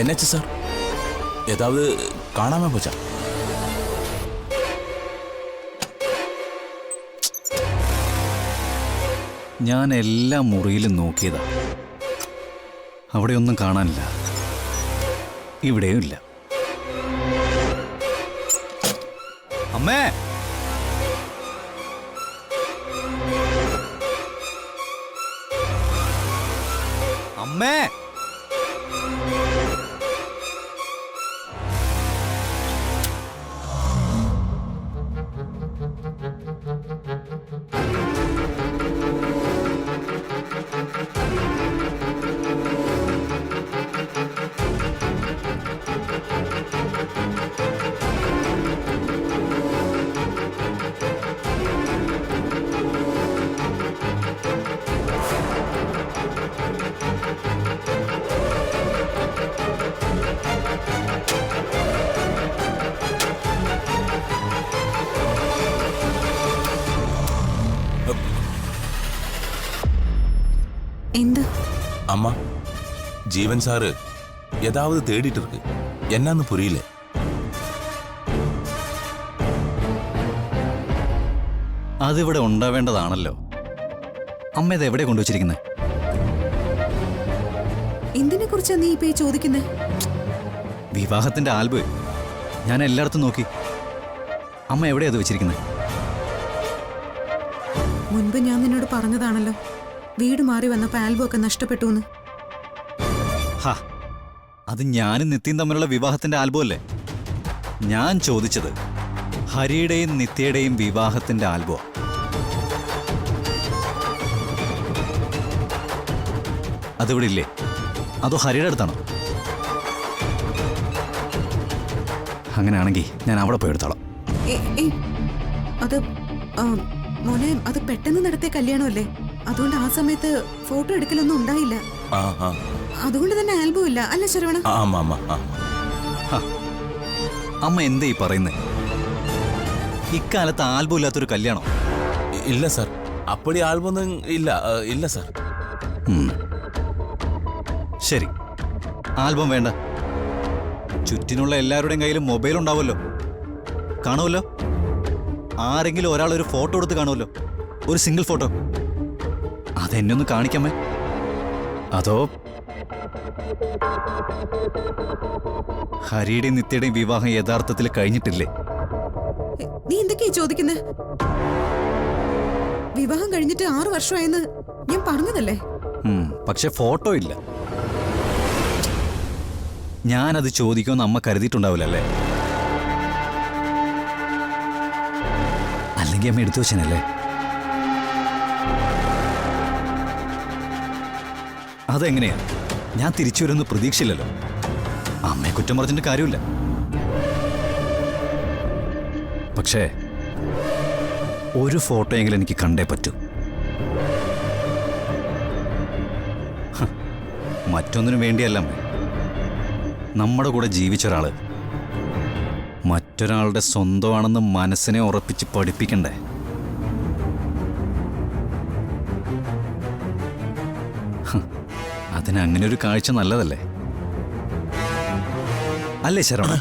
என்னாச்சு சார்? ஏதாவது காணாம போச்சா? ഞാൻ എല്ലാ മുറിയിലും നോക്കിയതാ, അവിടെയൊന്നും കാണാനില്ല, ഇവിടെയും ഇല്ല. അമ്മേ, അമ്മേ, அம்மா, ஜீவன் சாரு ஏதாவது தேடிட்டு இருக்கு, என்னன்னு புரியல. അതിവിടെ ഉണ്ടാവേണ്ടതാണല്ലോ. അമ്മ ഇത് എവിടെ കൊണ്ടുവച്ചിരിക്കുന്നത്? എന്തിനെ കുറിച്ചാ നീ ഇപ്പൊ ചോദിക്കുന്നത്? വിവാഹത്തിന്റെ ആൽബം ഞാൻ എല്ലായിടത്തും നോക്കി. അമ്മ എവിടെയാ അത് വെച്ചിരിക്കുന്നത്? മുൻപ് ഞാൻ നിന്നോട് പറഞ്ഞതാണല്ലോ, വീട് മാറി വന്നപ്പോ ആൽബം ഒക്കെ നഷ്ടപ്പെട്ടു എന്ന്. അത് ഞാനും നിത്യയും തമ്മിലുള്ള വിവാഹത്തിന്റെ ആൽബം അല്ലേ? ഞാൻ ചോദിച്ചത് ഹരിയുടെയും നിത്യയുടെയും വിവാഹത്തിന്റെ ആൽബം. അതിവിടെ ഇല്ലേ? അതോ ഹരിയുടെ അടുത്താണോ? അങ്ങനെയാണെങ്കിൽ ഞാൻ അവിടെ പോയി എടുത്തോളാം. അത് മോനെ, അത് പെട്ടെന്ന് നടത്തിയ കല്യാണമല്ലേ, അതുകൊണ്ട് ആ സമയത്ത് ഫോട്ടോ എടുക്കലൊന്നും ഉണ്ടായില്ല. അതുകൊണ്ട് തന്നെ ആൽബം ഇല്ല അല്ലേ ശരവണ? അമ്മ എന്താ ഈ പറയുന്നേ? ഇക്കാലത്ത് ആൽബം ഇല്ലാത്തൊരു കല്യാണം ഇല്ല സാർ. അപ്പടി ആൽബം ഇല്ല, ഇല്ല സാർ. ശരി, ആൽബം വേണ്ട. ചുറ്റിനുള്ള എല്ലാവരുടെയും കയ്യിലും മൊബൈൽ ഉണ്ടാവുമല്ലോ, കാണുമല്ലോ. ആരെങ്കിലും ഒരാൾ ഒരു ഫോട്ടോ എടുത്ത് കാണുമല്ലോ, ഒരു സിംഗിൾ ഫോട്ടോ. അതെന്നെ ഒന്ന് കാണിക്കാമേ? അതോ ഹരിയുടെയും നിത്യയുടെയും വിവാഹം യഥാർത്ഥത്തിൽ കഴിഞ്ഞിട്ടില്ലേ? നീ എന്തൊക്കെയാ ചോദിക്കുന്നത്? വിവാഹം കഴിഞ്ഞിട്ട് 6 വർഷമായെന്ന് ഞാൻ പറഞ്ഞതല്ലേ? പക്ഷെ ഫോട്ടോ ഇല്ല. ഞാനത് ചോദിക്കുമെന്ന് അമ്മ കരുതിയിട്ടുണ്ടാവില്ലല്ലേ? അല്ലെങ്കിൽ അമ്മ എടുത്തു വെച്ചനല്ലേ? അതെങ്ങനെയാ? ഞാൻ തിരിച്ചു വരുമെന്ന് പ്രതീക്ഷയില്ലല്ലോ. അമ്മയെ കുറ്റം പറഞ്ഞിട്ട് കാര്യമില്ല. പക്ഷേ ഒരു ഫോട്ടോയെങ്കിലും എനിക്ക് കണ്ടേ പറ്റൂ. മറ്റൊന്നിനും വേണ്ടിയല്ല അമ്മേ. നമ്മുടെ കൂടെ ജീവിച്ച ഒരാള് മറ്റൊരാളുടെ സ്വന്തമാണെന്ന് മനസ്സിനെ ഉറപ്പിച്ച് പഠിപ്പിക്കണ്ടേ? അതിന് അങ്ങനെ ഒരു കാഴ്ച നല്ലതല്ലേ? അല്ലേ ശരവണ?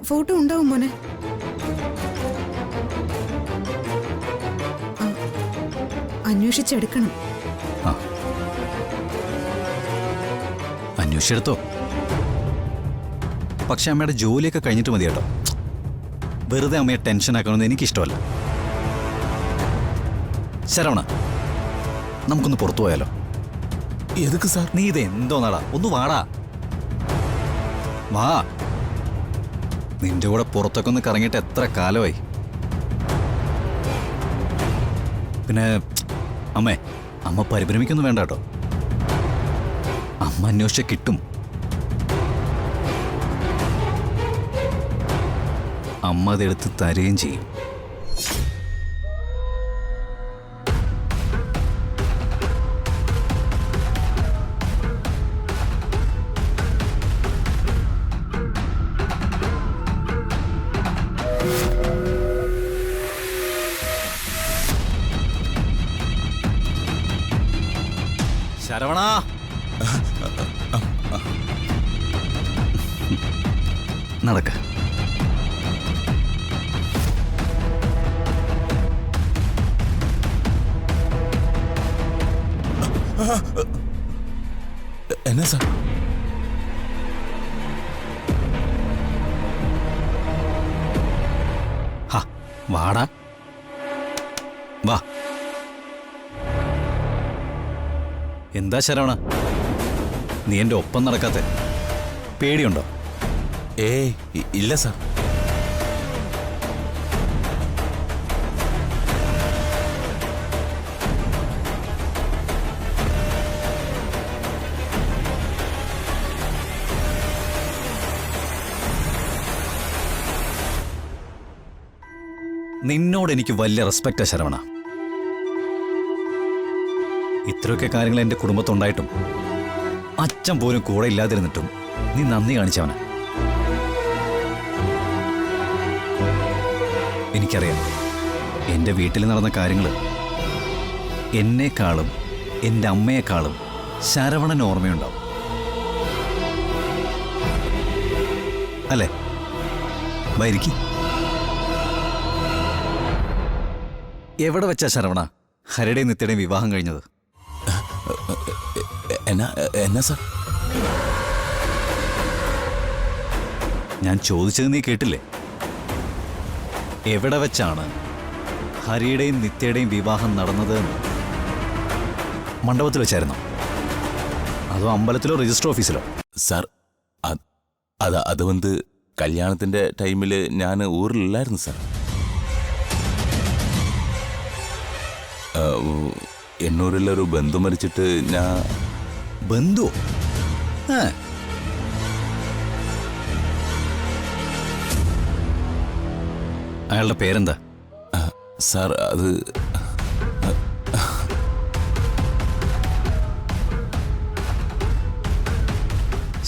ഫോട്ടോ ഉണ്ടാവും മോനെ. അന്വേഷിച്ചെടുക്കണം. അന്വേഷിച്ചെടുത്തോ. പക്ഷെ അമ്മയുടെ ജോലിയൊക്കെ കഴിഞ്ഞിട്ട് മതി കേട്ടോ. വെറുതെ അമ്മയെ ടെൻഷൻ ആക്കണമെന്ന് എനിക്കിഷ്ടമല്ല. ശരവണ, നമുക്കൊന്ന് പുറത്തു പോയാലോ? എതുക്ക് സാർ? നീ ഇത് എന്തോന്നാടാ? ഒന്ന് വാടാ, വാ. നിന്റെ കൂടെ പുറത്തൊക്കെ ഒന്ന് കറങ്ങിയിട്ട് എത്ര കാലമായി. പിന്നെ അമ്മേ, അമ്മ പരിഭ്രമിക്കൊന്നും വേണ്ട കേട്ടോ. അമ്മ അന്വേഷിച്ച കിട്ടും. അമ്മ അതെടുത്ത് തരുകയും ചെയ്യും. ശരവണ, നടക്ക. എന്നാ സാർ? വാടാ, വാ. എന്താ ശരവണ, നീ എൻ്റെ ഒപ്പം നടക്കാത്ത? പേടിയുണ്ടോ? ഇല്ല സാർ. നിന്നോട് എനിക്ക് വലിയ റെസ്പെക്റ്റാ ശരവണ. ഇത്രയൊക്കെ കാര്യങ്ങൾ എൻ്റെ കുടുംബത്തുണ്ടായിട്ടും അച്ഛൻ പോലും കൂടെ ഇല്ലാതിരുന്നിട്ടും നീ നന്ദി കാണിച്ചവനാ. എനിക്കറിയാം എൻ്റെ വീട്ടിൽ നടന്ന കാര്യങ്ങൾ എന്നെക്കാളും എൻ്റെ അമ്മയെക്കാളും ശരവണന് ഓർമ്മയുണ്ടാവും, അല്ലേ? വൈരിക്ക്. എവിടെ വെച്ചാ ശരവണ ഹരിയുടെയും നിത്യയുടെയും വിവാഹം കഴിഞ്ഞത്? എന്നാ സാർ? ഞാൻ ചോദിച്ചത് നീ കേട്ടില്ലേ? എവിടെ വെച്ചാണ് ഹരിയുടെയും നിത്യയുടെയും വിവാഹം നടന്നത്? മണ്ഡപത്തിൽ വെച്ചായിരുന്നോ, അതോ അമ്പലത്തിലോ രജിസ്റ്റർ ഓഫീസിലോ? സാർ, അത് വന്ന് കല്യാണത്തിന്റെ ടൈമില് ഞാൻ ഊരിലില്ലായിരുന്നു സാർ. എണ്ണൂരിലൊരു ബന്ധു മരിച്ചിട്ട് ഞാൻ... ബന്ധു? അയാളുടെ പേരെന്താ? സാർ, അത്...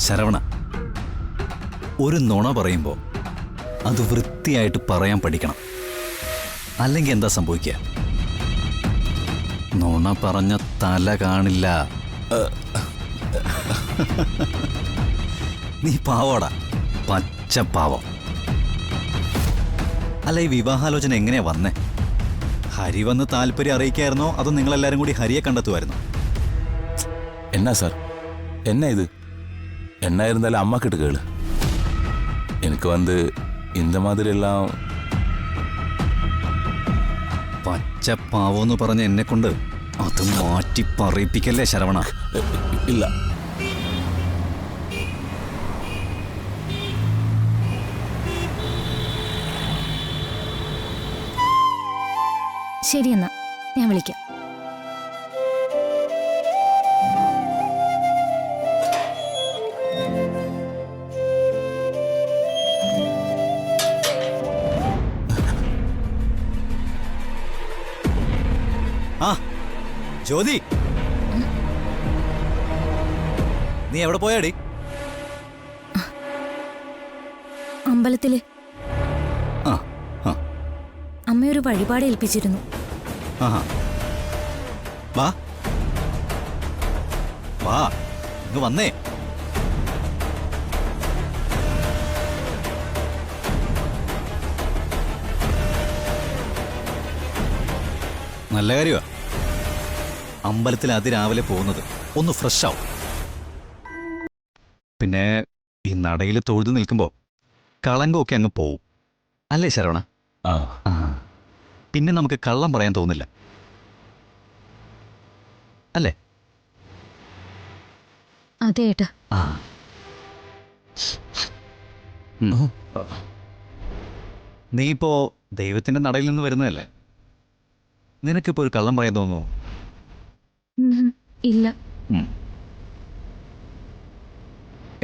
ശരവണ, ഒരു നുണ പറയുമ്പോൾ അത് വൃത്തിയായിട്ട് പറയാൻ പഠിക്കണം. അല്ലെങ്കിൽ എന്താ സംഭവിക്കുക? നുണ പറഞ്ഞ തല കാണില്ല. നീ പാവോടാ, പച്ച പാവം. അല്ല, ഈ വിവാഹാലോചന എങ്ങനെയാ വന്നേ? ഹരി വന്ന് താല്പര്യം അറിയിക്കായിരുന്നോ, അതോ നിങ്ങളെല്ലാരും കൂടി ഹരിയെ കണ്ടെത്തുമായിരുന്നോ? എന്നാ സാർ, എന്നാ ഇത്? എന്നാ இருந்தாலும் அம்மா கிட்ட கேளு. எனக்கு வந்து இந்த மாதிரி எல்லாம்... പച്ചപ്പാവെന്ന് പറഞ്ഞ എന്നെ കൊണ്ട് അത് മാറ്റി പറയിപ്പിക്കല്ലേ ശരവണ. ഇല്ല. ശരിയെന്നാ, ഞാൻ വിളിക്കാം. ആ ജ്യോതി, നീ എവിടെ പോയാടി? അമ്പലത്തില് ആ ആ അമ്മയൊരു വഴിപാട് ഏൽപ്പിച്ചിരുന്നു. ആഹാ, വാ വാ, ഇങ്ങ് വന്നേ. നല്ല കാര്യമാ, അമ്പലത്തിൽ അതിരാവിലെ പോകുന്നത്. ഒന്ന് ഫ്രഷ് ആവും. പിന്നെ ഈ നടയിൽ തൊഴുതു നിൽക്കുമ്പോൾ കളങ്കമൊക്കെ അങ്ങ് പോവും, അല്ലേ ശരവണ? ആ. പിന്നെ നമുക്ക് കള്ളം പറയാൻ തോന്നില്ല, അല്ലേ? അതെ ഏട്ടാ. നീ ഇപ്പോ ദൈവത്തിന്റെ നടയിൽ നിന്ന് വരുന്നതല്ലേ? നിനക്കിപ്പോ ഒരു കള്ളം പറയാൻ തോന്നുമോ? ഇല്ല.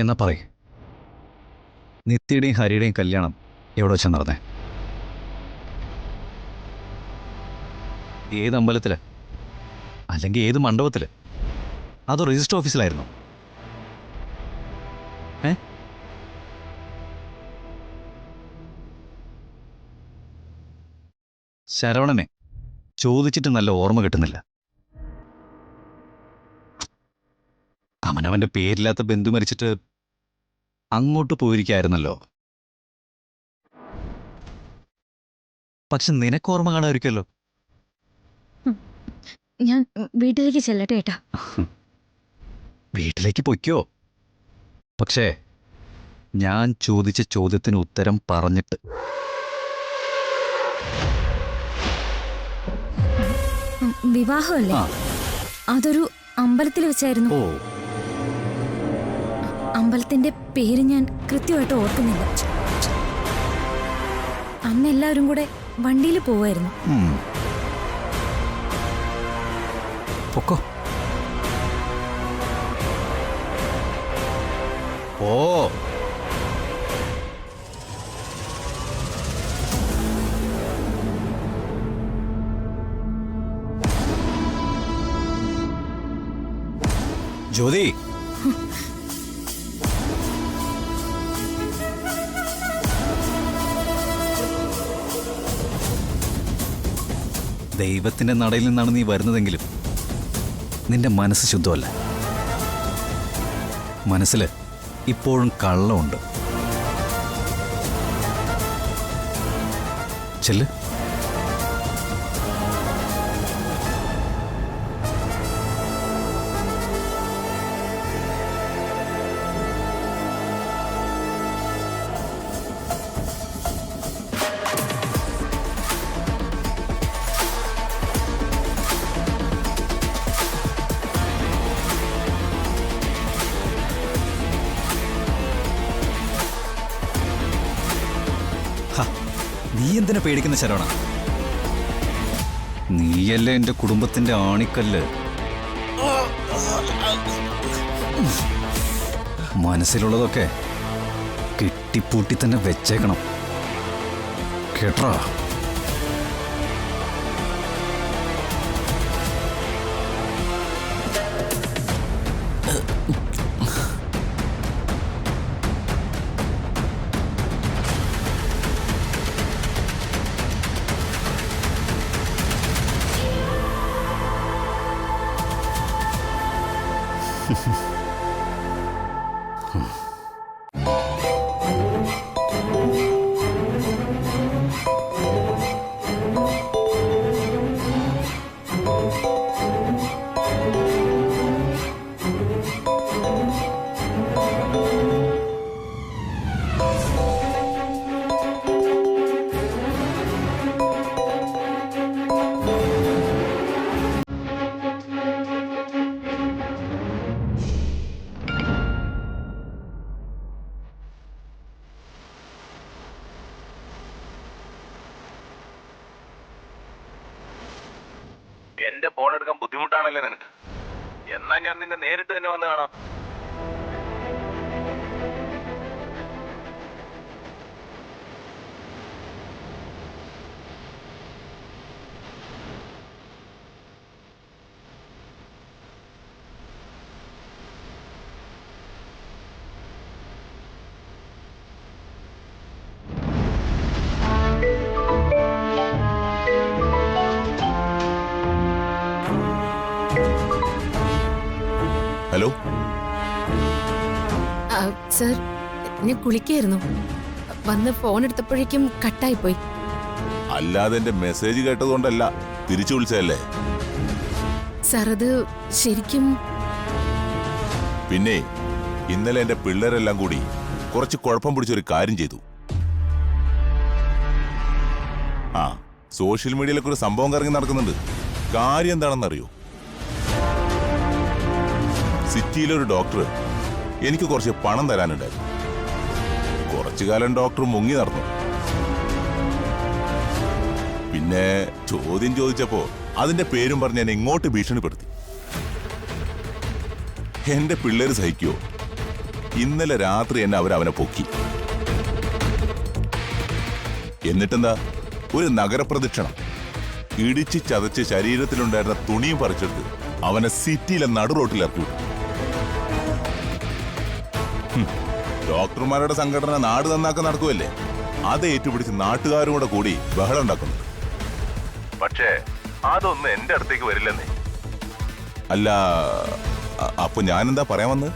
എന്നാ പറയ്, നിത്യയുടെയും ഹരിയുടെയും കല്യാണം എവിടെ വെച്ചാ നടന്നേ? ഏത് അമ്പലത്തില്? അല്ലെങ്കിൽ ഏത് മണ്ഡപത്തില്? അതോ രജിസ്റ്റർ ഓഫീസിലായിരുന്നോ? ഏ? ശരവണനെ ചോദിച്ചിട്ട് നല്ല ഓർമ്മ കിട്ടുന്നില്ല. അവനവന്റെ പേരില്ലാത്ത ബന്ധു മരിച്ചിട്ട് അങ്ങോട്ട് പോയിരിക്കായിരുന്നല്ലോ. പക്ഷെ നിനക്ക് ഓർമ്മ കാണാതിരിക്കുമല്ലോ. ഞാൻ വീട്ടിലേക്ക് ചെല്ലട്ടെ ഏട്ടാ. വീട്ടിലേക്ക് പൊയ്ക്കോ. പക്ഷേ ഞാൻ ചോദിച്ച ചോദ്യത്തിന് ഉത്തരം പറഞ്ഞിട്ട്. വിവാഹമല്ലേ? ആ. അതൊരു അമ്പലത്തിൽ വെച്ചായിരുന്നു. ഓ, അമ്പലത്തിന്റെ പേര് ഞാൻ കൃത്യമായിട്ട് ഓർക്കുന്നില്ല. അന്ന് എല്ലാവരും കൂടെ വണ്ടിയിൽ പോവായിരുന്നു. പൊക്കോ. ഓ, ജ്യോതി, ദൈവത്തിന്റെ നടയിൽ നിന്നാണ് നീ വരുന്നതെങ്കിലും നിന്റെ മനസ്സ് ശുദ്ധമല്ല. മനസ്സിൽ ഇപ്പോഴും കള്ളമുണ്ട്. ചെല്ല്. നീ എന്തിനാ പേടിക്കുന്ന ശരവണ? നീയല്ലേ എന്റെ കുടുംബത്തിന്റെ ആണിക്കല്ല്. മനസ്സിലുള്ളതൊക്കെ കെട്ടിപ്പൂട്ടി തന്നെ വെച്ചേക്കണം, കേട്ടോ? എന്റെ ഫോൺ എടുക്കാൻ ബുദ്ധിമുട്ടാണല്ലേ നിനക്ക്? എന്നാ ഞാൻ നിന്നെ നേരിട്ട് തന്നെ വന്ന് കാണാം. ഹലോ സർ, ഞാൻ കുളിക്കായിരുന്നു. വന്ന് ഫോൺ എടുത്തപ്പോഴേക്കും കട്ടായിപ്പോയി. അല്ലാതെ എന്റെ മെസ്സേജ് കേട്ടതുകൊണ്ടല്ല, തിരിച്ചു വിളിച്ചതല്ലേ? സർ, അത് ശരിക്കും പിന്നെ ഇന്നലെ എന്റെ പിള്ളേരെല്ലാം കൂടി കുറച്ച് കുഴപ്പം പിടിച്ചൊരു കാര്യം ചെയ്തു. ആ, സോഷ്യൽ മീഡിയയിലൊക്കെ ഒരു സംഭവം കറങ്ങി നടക്കുന്നുണ്ട്. കാര്യം എന്താണെന്നറിയോ? സിറ്റിയിലൊരു ഡോക്ടർ എനിക്ക് കുറച്ച് പണം തരാനുണ്ടായിരുന്നു. കുറച്ചു കാലം ഡോക്ടർ മുങ്ങി നടന്നു. പിന്നെ ചോദ്യം ചോദിച്ചപ്പോ അതിന്റെ പേരും പറഞ്ഞ് എന്നെ ഇങ്ങോട്ട് ഭീഷണിപ്പെടുത്തി. എന്റെ പിള്ളേര് സഹിക്കുവോ? ഇന്നലെ രാത്രി എന്നെ അവനെ പൊക്കി. എന്നിട്ടെന്താ, ഒരു നഗരപ്രദക്ഷിണം ഇടിച്ച് ചതച്ച് ശരീരത്തിലുണ്ടായിരുന്ന തുണിയും പറിച്ചെടുത്ത് അവനെ സിറ്റിയിലെ നടു റോട്ടിൽ ഇറക്കി വിട്ടു. ഡോക്ടർമാരുടെ സംഘടന നാട് നന്നാക്കാൻ നടക്കുമല്ലേ, അത് ഏറ്റുപിടിച്ച് നാട്ടുകാരും കൂടെ കൂടി ബഹളം ഉണ്ടാക്കുന്നു. പക്ഷേ അതൊന്നും എന്റെ അടുത്തേക്ക് വരില്ലെന്നേ. അല്ല, അപ്പൊ ഞാനെന്താ പറയാൻ വന്നത്?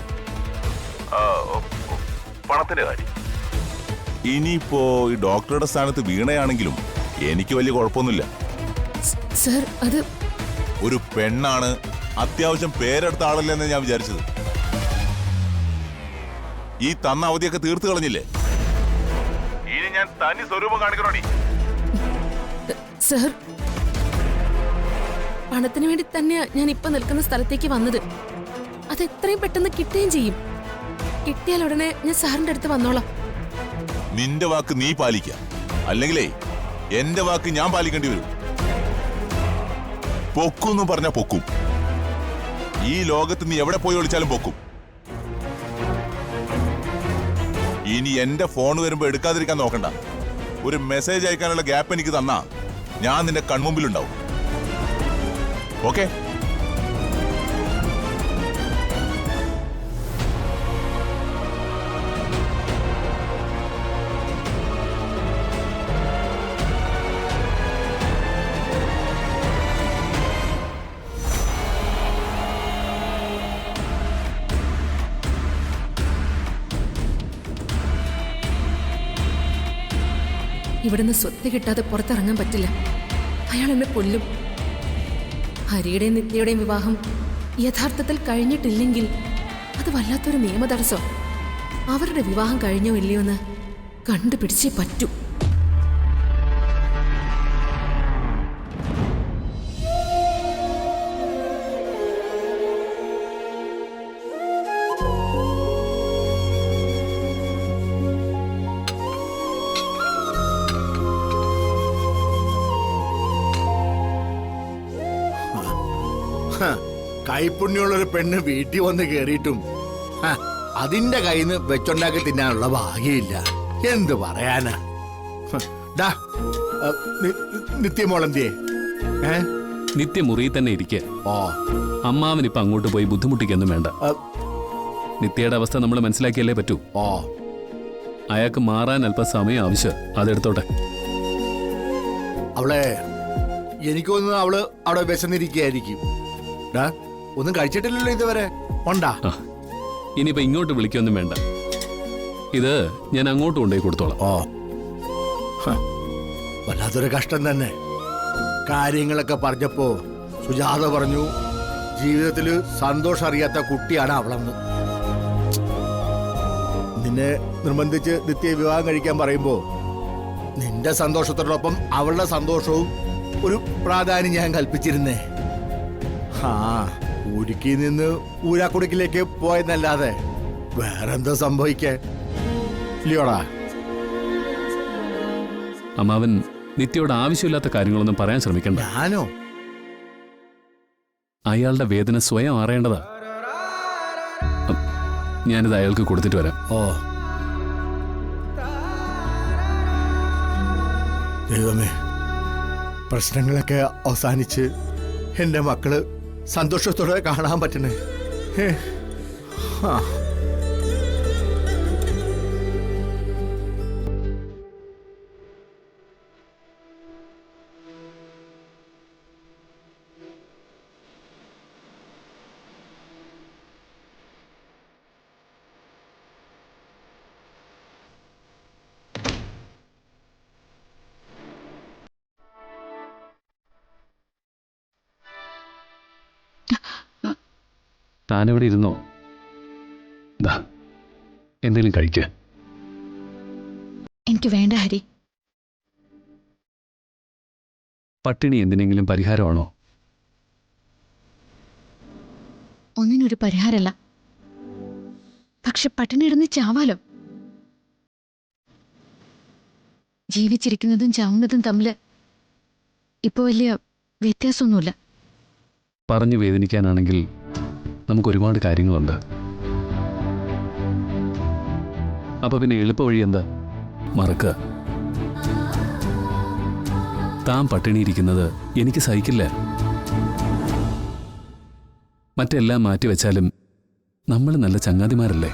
പണത്തിന്റെ കാര്യം. ഇനിയിപ്പോ ഈ ഡോക്ടറുടെ സ്ഥാനത്ത് വീണയാണെങ്കിലും എനിക്ക് വലിയ കുഴപ്പമൊന്നുമില്ല. സർ, അത് ഒരു പെണ്ണാണ്, അത്യാവശ്യം പേരെടുത്ത ആളല്ലെന്ന് ഞാൻ വിചാരിച്ചത്. ഈ തന്ന അവധിയൊക്കെ തീർത്തു കളഞ്ഞില്ലേ? ഇനി ഞാൻ തനി സ്വരൂപം കാണിക്കണോടി. സർ, പണത്തിന് വേണ്ടി തന്നെയാ ഞാൻ ഇപ്പൊ നിൽക്കുന്ന സ്ഥലത്തേക്ക് വന്നത്. അത് എത്രയും പെട്ടെന്ന് കിട്ടുകയും ചെയ്യും. കിട്ടിയാൽ ഉടനെ ഞാൻ സാറിന്റെ അടുത്ത് വന്നോളാം. നിന്റെ വാക്ക് നീ പാലിക്ക, അല്ലെങ്കിലേ എന്റെ വാക്ക് ഞാൻ പാലിക്കേണ്ടി വരും. പൊക്കൂന്ന് പറഞ്ഞ പൊക്കും. ഈ ലോകത്ത് നീ എവിടെ പോയി ഒളിച്ചാലും പൊക്കും. ഇനി എന്റെ ഫോൺ വരുമ്പോ എടുക്കാതിരിക്കാൻ നോക്കണ്ട. ഒരു മെസ്സേജ് അയക്കാനുള്ള ഗ്യാപ്പ് എനിക്ക് തന്നാ ഞാൻ നിന്റെ കൺമുമ്പിലുണ്ടാവും. ഓക്കെ? ഇവിടുന്ന് സ്വത്ത് കിട്ടാതെ പുറത്തിറങ്ങാൻ പറ്റില്ല. അയാൾ എന്നെ കൊല്ലും. ഹരിയുടെയും നിത്യയുടെയും വിവാഹം യഥാർത്ഥത്തിൽ കഴിഞ്ഞിട്ടില്ലെങ്കിൽ അത് വല്ലാത്തൊരു നിയമതടസ്സം. അവരുടെ വിവാഹം കഴിഞ്ഞോ ഇല്ലയോ എന്ന് കണ്ടുപിടിച്ചേ പറ്റൂ. കൈപ്പുണ്യമുള്ളൊരു പെണ്ണ് വീട്ടിൽ വന്ന് കേറിയിട്ടും അതിന്റെ കയ്യിൽ നിന്ന് വെച്ചുണ്ടാക്കി തിന്നാനുള്ള ഭാഗ്യമില്ല. എന്ത് പറയാനാ? നിത്യമോളെന്തിയേ? നിത്യമുറിയിൽ തന്നെ ഇരിക്കുക. ഓ, അമ്മാവനിപ്പൊ അങ്ങോട്ട് പോയി ബുദ്ധിമുട്ടിക്കൊന്നും വേണ്ട. നിത്യയുടെ അവസ്ഥ നമ്മൾ മനസ്സിലാക്കിയല്ലേ പറ്റൂ. ഓ, അയാൾക്ക് മാറാൻ അല്പം സമയം ആവശ്യം. അതെടുത്തോട്ടെ. അവളെ എനിക്ക് തോന്നുന്നു അവള് അവിടെ വിശന്നിരിക്കുകയായിരിക്കും. ഒന്നും കഴിച്ചിട്ടില്ലല്ലോ ഇതുവരെ. ഉണ്ടാ ഇനിയിപ്പോ ഇങ്ങോട്ട് വിളിക്കൊന്നും വേണ്ട. ഇത് ഞാൻ അങ്ങോട്ട് കൊണ്ടുപോയി കൊടുത്തോളാം. ഓ, വല്ലാത്തൊരു കഷ്ടം തന്നെ. കാര്യങ്ങളൊക്കെ പറഞ്ഞപ്പോ സുജാത പറഞ്ഞു ജീവിതത്തില് സന്തോഷം അറിയാത്ത കുട്ടിയാണ് അവളെന്ന്. നിന്നെ നിർബന്ധിച്ച് നിത്യ വിവാഹം കഴിക്കാൻ പറയുമ്പോ നിന്റെ സന്തോഷത്തോടൊപ്പം അവളുടെ സന്തോഷവും ഒരു പ്രാധാന്യം ഞാൻ കൽപ്പിച്ചിരുന്നേ. ഊരുക്കി നിന്ന് ഊരാക്കുടുക്കിലേക്ക് പോയെന്നല്ലാതെ വേറെന്താ സംഭവിക്കാൻ ഇല്ലയോടാ? അമ്മാവൻ നിത്യയോട് ആവശ്യമില്ലാത്ത കാര്യങ്ങളൊന്നും പറയാൻ ശ്രമിക്കണ്ട. ഞാനോ? അയാളുടെ വേദന സ്വയം അറിയേണ്ടതാ. ഞാനിത് അയാൾക്ക് കൊടുത്തിട്ട് വരാം. ഓ ദൈവമേ, പ്രശ്നങ്ങളൊക്കെ അവസാനിച്ച് എന്റെ മക്കള് സന്തോഷത്തോടെ കാണാൻ പറ്റണേ. താനിവിടെ ഇരുന്നോ? എന്തെങ്കിലും കഴിക്കുക. എനിക്ക് വേണ്ട ഹരി. പട്ടിണി എന്തിനെങ്കിലും പരിഹാരമാണോ? ഒന്നിനൊരു പരിഹാരമല്ല. പക്ഷെ പട്ടിണി ഇടുന്ന് ചാവാലോ. ജീവിച്ചിരിക്കുന്നതും ചാവുന്നതും തമ്മിൽ ഇപ്പൊ വലിയ വ്യത്യാസമൊന്നുമില്ല. പറഞ്ഞു വേദനിക്കാനാണെങ്കിൽ നമുക്ക് ഒരുപാട് കാര്യങ്ങളുണ്ട്. അപ്പൊ പിന്നെ എളുപ്പ വഴി എന്താ? മറക്കുക. താൻ പട്ടിണിയിരിക്കുന്നത് എനിക്ക് സഹിക്കില്ല. മറ്റെല്ലാം മാറ്റിവെച്ചാലും നമ്മൾ നല്ല ചങ്ങാതിമാരല്ലേ?